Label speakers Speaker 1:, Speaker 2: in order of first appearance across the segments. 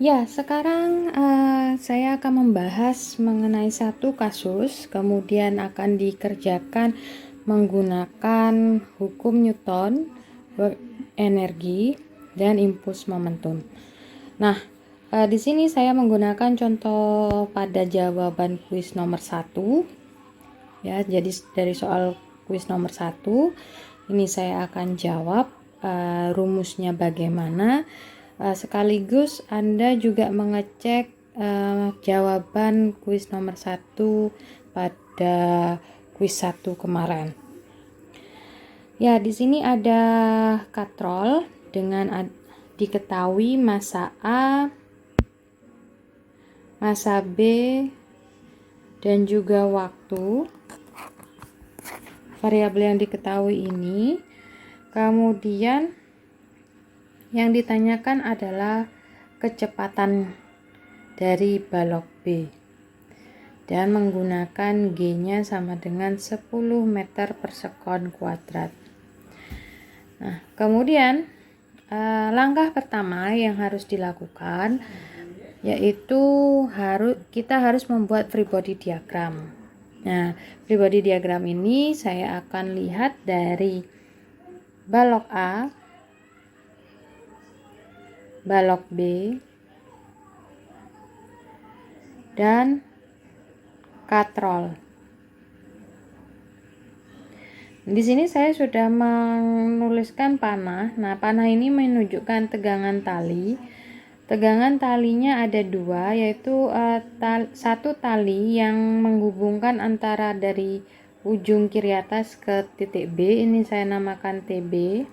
Speaker 1: Ya, sekarang saya akan membahas mengenai satu kasus, kemudian akan dikerjakan menggunakan hukum Newton, work energi, dan impuls momentum. Nah, di sini saya menggunakan contoh pada jawaban kuis nomor 1. Ya, jadi dari soal kuis nomor 1, ini saya akan jawab rumusnya bagaimana. Sekaligus Anda juga mengecek jawaban kuis nomor 1 pada kuis 1 kemarin. Ya, di sini ada katrol dengan diketahui massa A, massa B, dan juga waktu. Variabel yang diketahui ini. Kemudian yang ditanyakan adalah kecepatan dari balok B dan menggunakan G-nya sama dengan 10 meter per sekon kuadrat. Nah, kemudian langkah pertama yang harus dilakukan yaitu kita harus membuat free body diagram. Nah, free body diagram ini saya akan lihat dari balok A, balok B, dan katrol. Di sini saya sudah menuliskan panah. Nah, panah ini menunjukkan tegangan tali. Tegangan talinya ada dua, yaitu satu tali yang menghubungkan antara dari ujung kiri atas ke titik B, ini saya namakan TB.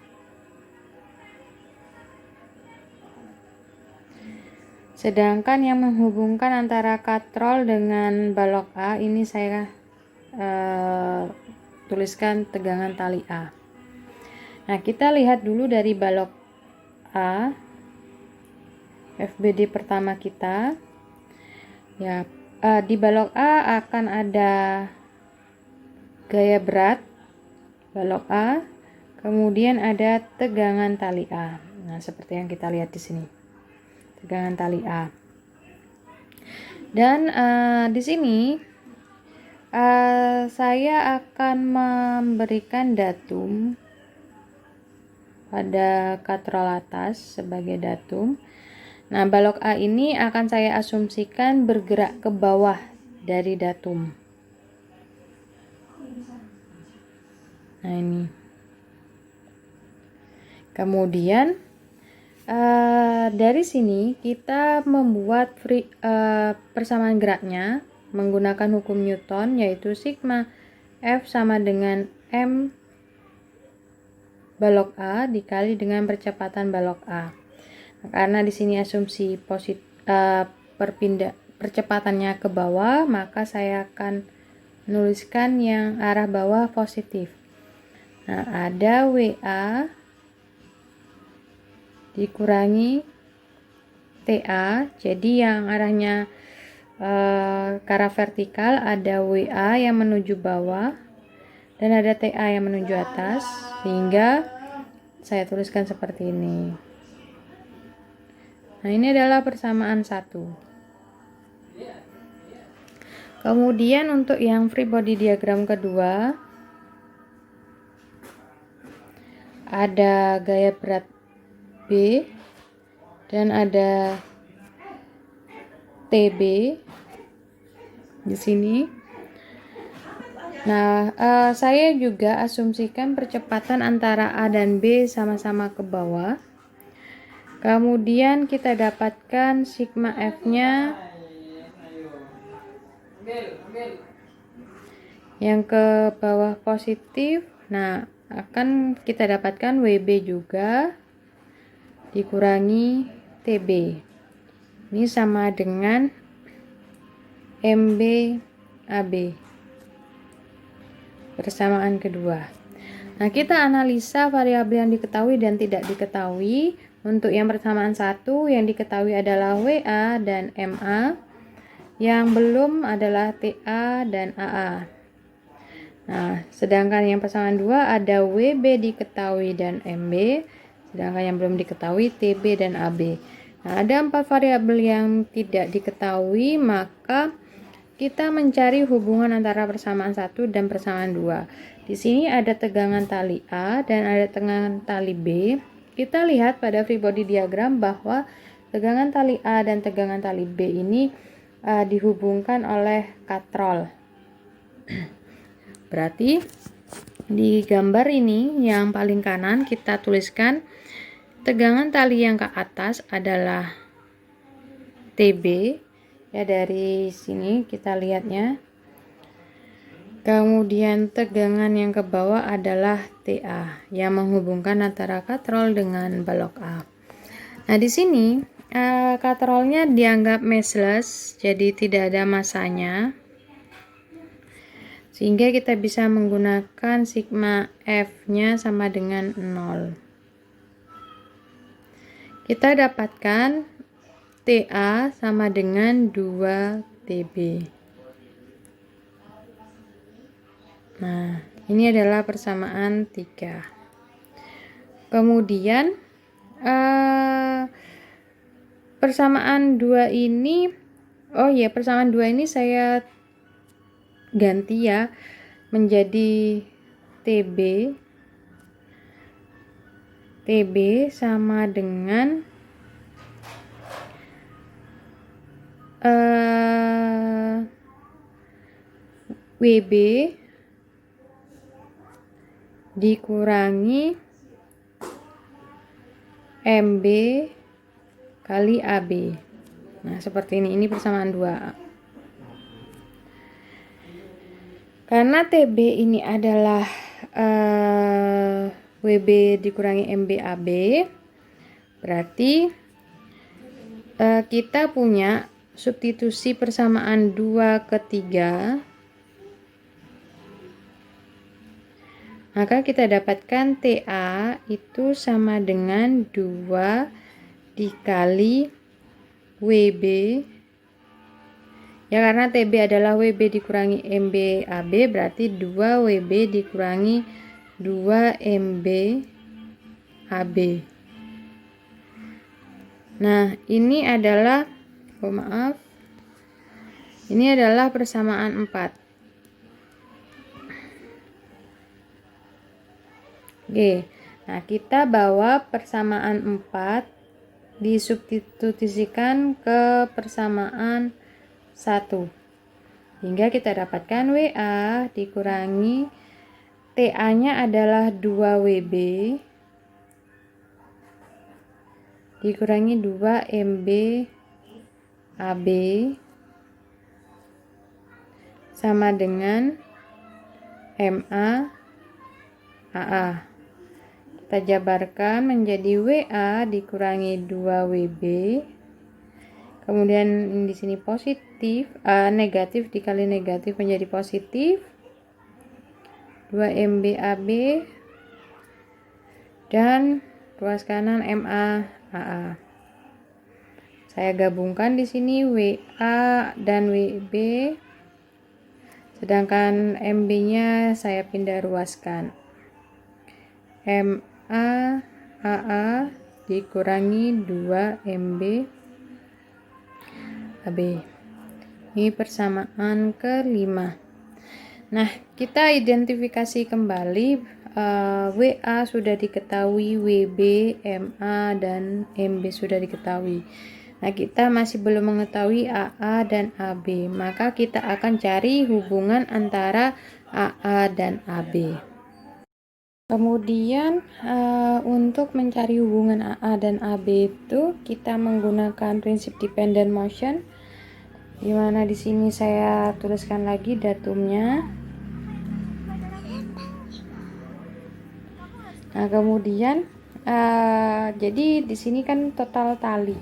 Speaker 1: Sedangkan yang menghubungkan antara katrol dengan balok A, ini saya tuliskan tegangan tali A. Nah, kita lihat dulu dari balok A. FBD pertama kita, ya, di balok A akan ada gaya berat balok A, kemudian ada tegangan tali A. Nah, seperti yang kita lihat di sini, tegangan tali A. Dan di sini saya akan memberikan datum pada katrol atas sebagai datum. Nah, balok A ini akan saya asumsikan bergerak ke bawah dari datum. Nah, ini. Kemudian dari sini kita membuat persamaan geraknya menggunakan hukum Newton, yaitu sigma F sama dengan M balok A dikali dengan percepatan balok A. Karena di sini asumsi percepatannya ke bawah, maka saya akan menuliskan yang arah bawah positif. Nah, ada WA dikurangi TA, jadi yang arahnya ke arah vertikal ada WA yang menuju bawah dan ada TA yang menuju atas, sehingga saya tuliskan seperti ini. Nah, ini adalah persamaan 1. Kemudian untuk yang free body diagram kedua, ada gaya berat B dan ada TB di sini. Nah, saya juga asumsikan percepatan antara A dan B sama-sama ke bawah. Kemudian kita dapatkan sigma F-nya yang ke bawah positif. Nah, akan kita dapatkan WB juga dikurangi TB. Ini sama dengan MB AB. Persamaan kedua. Nah, kita analisa variabel yang diketahui dan tidak diketahui. Untuk yang persamaan 1, yang diketahui adalah WA dan MA. Yang belum adalah TA dan AA. Nah, sedangkan yang persamaan 2 ada WB diketahui dan MB. Sedangkan yang belum diketahui TB dan AB. Nah, ada 4 variabel yang tidak diketahui, maka kita mencari hubungan antara persamaan 1 dan persamaan 2. Di sini ada tegangan tali A dan ada tegangan tali B. Kita lihat pada free body diagram bahwa tegangan tali A dan tegangan tali B ini dihubungkan oleh katrol. Berarti di gambar ini yang paling kanan kita tuliskan tegangan tali yang ke atas adalah TB, ya dari sini kita lihatnya. Kemudian tegangan yang ke bawah adalah TA yang menghubungkan antara katrol dengan balok A. Nah, di sini katrolnya dianggap massless, jadi tidak ada masanya. Sehingga kita bisa menggunakan sigma F-nya sama dengan 0. Kita dapatkan TA sama dengan 2 TB. Nah, ini adalah persamaan 3. Kemudian persamaan 2 ini, persamaan 2 ini saya ganti ya menjadi TB. TB sama dengan WB dikurangi MB kali AB. Nah, seperti ini persamaan 2. Karena TB ini adalah WB dikurangi MB AB, berarti kita punya substitusi persamaan 2 ke 3. Maka kita dapatkan TA itu sama dengan 2 dikali WB. Ya, karena TB adalah WB dikurangi MB AB, berarti 2 WB dikurangi 2 MB AB. Nah, ini adalah ini adalah persamaan 4. Oke. Nah, kita bawa persamaan 4 disubstitusikan ke persamaan 1, hingga kita dapatkan WA dikurangi TA nya adalah 2 WB dikurangi 2 MB AB sama dengan MA AA. Kita jabarkan menjadi WA dikurangi 2 WB. Kemudian di sini positif, negatif dikali negatif menjadi positif. 2 MB AB dan ruas kanan MA AA. Saya gabungkan di sini WA dan WB. Sedangkan MB-nya saya pindah ruaskan. MA AA dikurangi 2 MB AB. Ini persamaan kelima. Nah, kita identifikasi kembali WA sudah diketahui, WB, MA, dan MB sudah diketahui. Nah, kita masih belum mengetahui AA dan AB. Maka kita akan cari hubungan antara AA dan AB. Kemudian untuk mencari hubungan AA dan AB itu kita menggunakan prinsip dependent motion, di mana di sini saya tuliskan lagi datumnya. Nah, kemudian jadi di sini kan total tali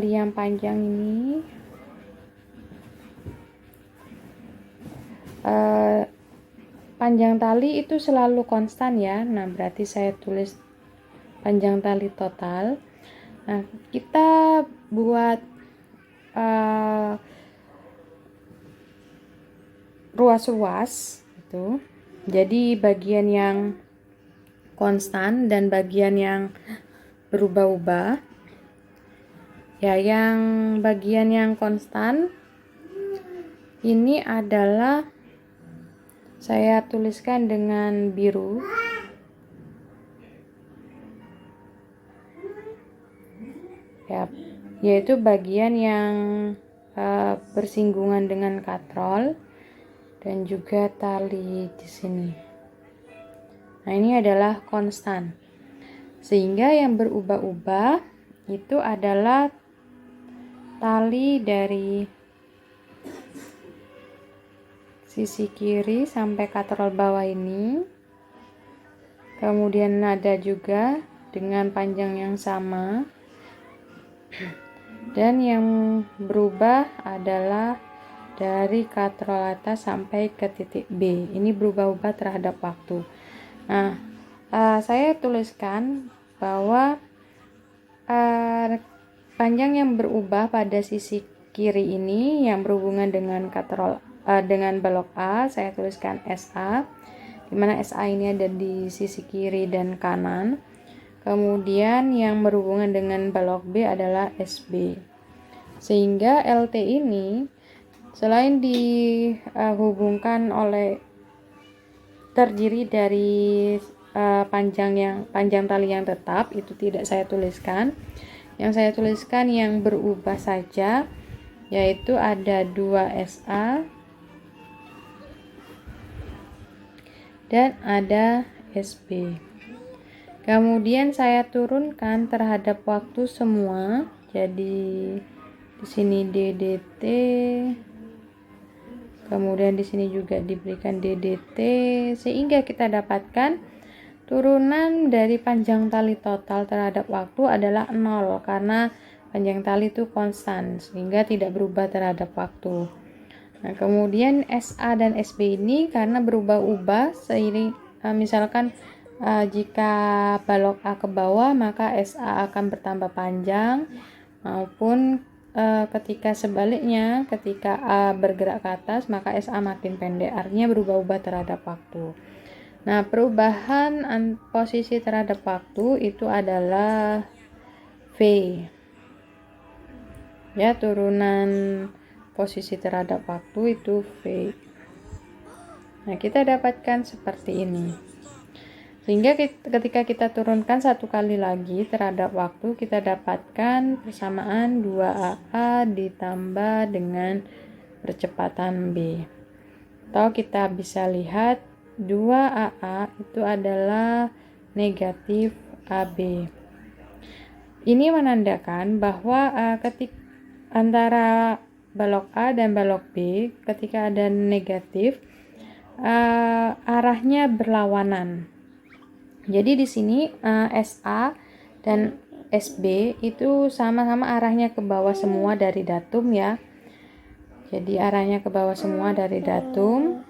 Speaker 1: yang panjang ini panjang tali itu selalu konstan ya. Nah, berarti saya tulis panjang tali total. Nah, kita buat ruas-ruas itu. Jadi bagian yang konstan dan bagian yang berubah-ubah. Ya, yang bagian yang konstan ini adalah saya tuliskan dengan biru. Ya, yaitu bagian yang bersinggungan dengan katrol dan juga tali di sini. Nah, ini adalah konstan. Sehingga yang berubah-ubah itu adalah tali dari sisi kiri sampai katrol bawah ini. Kemudian nada juga dengan panjang yang sama. Dan yang berubah adalah dari katrol atas sampai ke titik B. Ini berubah-ubah terhadap waktu. Nah, saya tuliskan bahwa panjang yang berubah pada sisi kiri ini yang berhubungan dengan katrol dengan balok A, saya tuliskan SA, di mana SA ini ada di sisi kiri dan kanan. Kemudian yang berhubungan dengan balok B adalah SB. Sehingga LT ini selain dihubungkan oleh terdiri dari panjang tali yang tetap, itu tidak saya tuliskan. Yang saya tuliskan yang berubah saja, yaitu ada 2 SA dan ada SB. Kemudian saya turunkan terhadap waktu semua. Jadi di sini DDT, kemudian di sini juga diberikan DDT, sehingga kita dapatkan turunan dari panjang tali total terhadap waktu adalah 0 karena panjang tali itu konstan sehingga tidak berubah terhadap waktu. Nah, kemudian SA dan SB ini karena berubah-ubah seiring misalkan jika balok A ke bawah maka SA akan bertambah panjang, maupun ketika sebaliknya, ketika A bergerak ke atas maka SA makin pendek, artinya berubah-ubah terhadap waktu. Nah, perubahan posisi terhadap waktu itu adalah V. Ya, turunan posisi terhadap waktu itu V. Nah, kita dapatkan seperti ini. Sehingga ketika kita turunkan satu kali lagi terhadap waktu, kita dapatkan persamaan 2AA ditambah dengan percepatan B. Atau kita bisa lihat 2AA itu adalah negatif AB. Ini menandakan bahwa ketika antara balok A dan balok B, ketika ada negatif, arahnya berlawanan. Jadi di sini SA dan SB itu sama-sama arahnya ke bawah semua dari datum ya. Jadi arahnya ke bawah semua dari datum.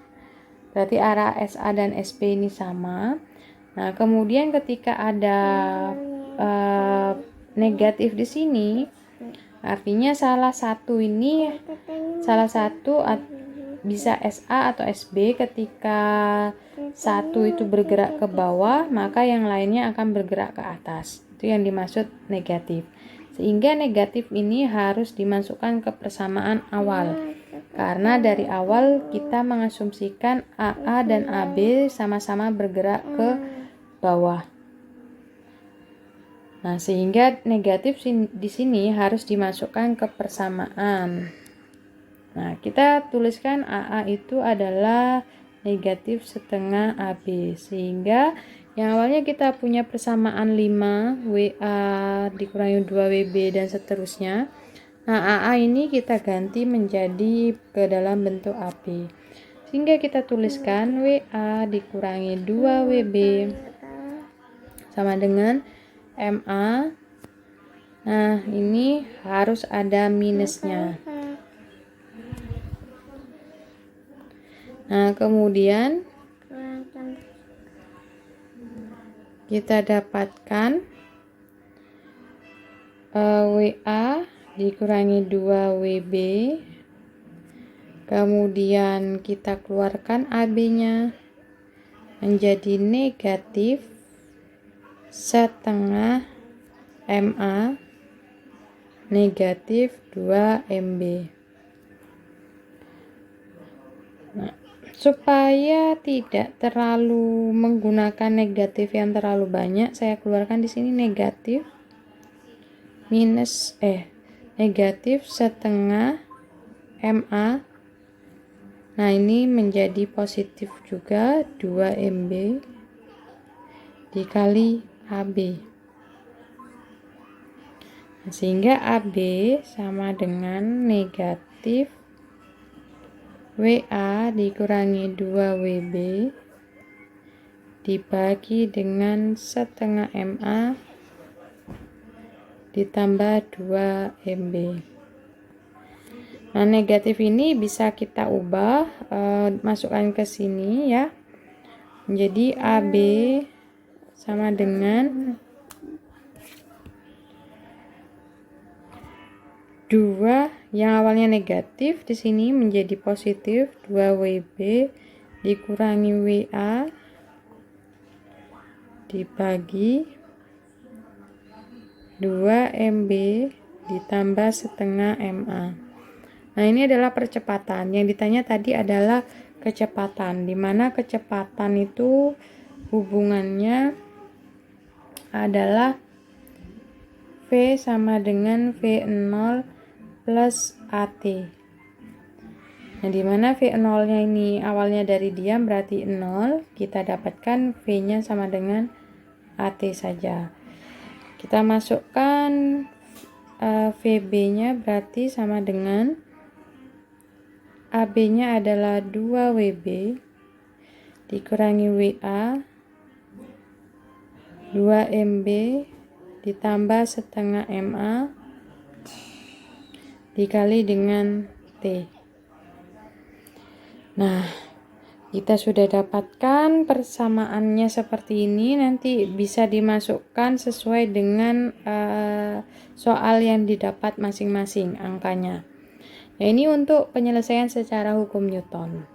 Speaker 1: Berarti arah SA dan SB ini sama. Nah, kemudian ketika ada negatif di sini, artinya salah satu bisa SA atau SB. Ketika satu itu bergerak ke bawah, maka yang lainnya akan bergerak ke atas. Itu yang dimaksud negatif. Sehingga negatif ini harus dimasukkan ke persamaan awal. Karena dari awal kita mengasumsikan AA dan AB sama-sama bergerak ke bawah. Nah, sehingga negatif di sini harus dimasukkan ke persamaan. Nah, kita tuliskan AA itu adalah negatif setengah AB, sehingga yang awalnya kita punya persamaan 5 WA dikurangi 2 WB dan seterusnya. Nah, AA ini kita ganti menjadi ke dalam bentuk AB, sehingga kita tuliskan WA dikurangi 2 WB sama dengan MA. Nah, ini harus ada minusnya. Nah, kemudian kita dapatkan WA dikurangi 2 WB. Kemudian kita keluarkan AB-nya menjadi negatif setengah MA negatif 2 MB. Nah, supaya tidak terlalu menggunakan negatif yang terlalu banyak, saya keluarkan di sini negatif negatif setengah MA. Nah, ini menjadi positif juga 2 MB dikali AB. Sehingga AB sama dengan negatif WA dikurangi 2 WB dibagi dengan setengah MA ditambah 2 MB. Nah, negatif ini bisa kita ubah, masukkan ke sini ya. Jadi AB sama dengan 2 yang awalnya negatif di sini menjadi positif 2 WB dikurangi WA dibagi 2 MB ditambah setengah MA. Nah, ini adalah percepatan. Yang ditanya tadi adalah kecepatan, di mana kecepatan itu hubungannya adalah V sama dengan V0 plus AT. Nah, di mana V0-nya ini awalnya dari diam berarti 0, kita dapatkan V-nya sama dengan AT saja. Kita masukkan VB-nya berarti sama dengan AB-nya adalah 2 WB dikurangi WA 2 MB ditambah setengah MA dikali dengan T. Nah, kita sudah dapatkan persamaannya seperti ini. Nanti bisa dimasukkan sesuai dengan soal yang didapat masing-masing angkanya. Nah, ini untuk penyelesaian secara hukum Newton.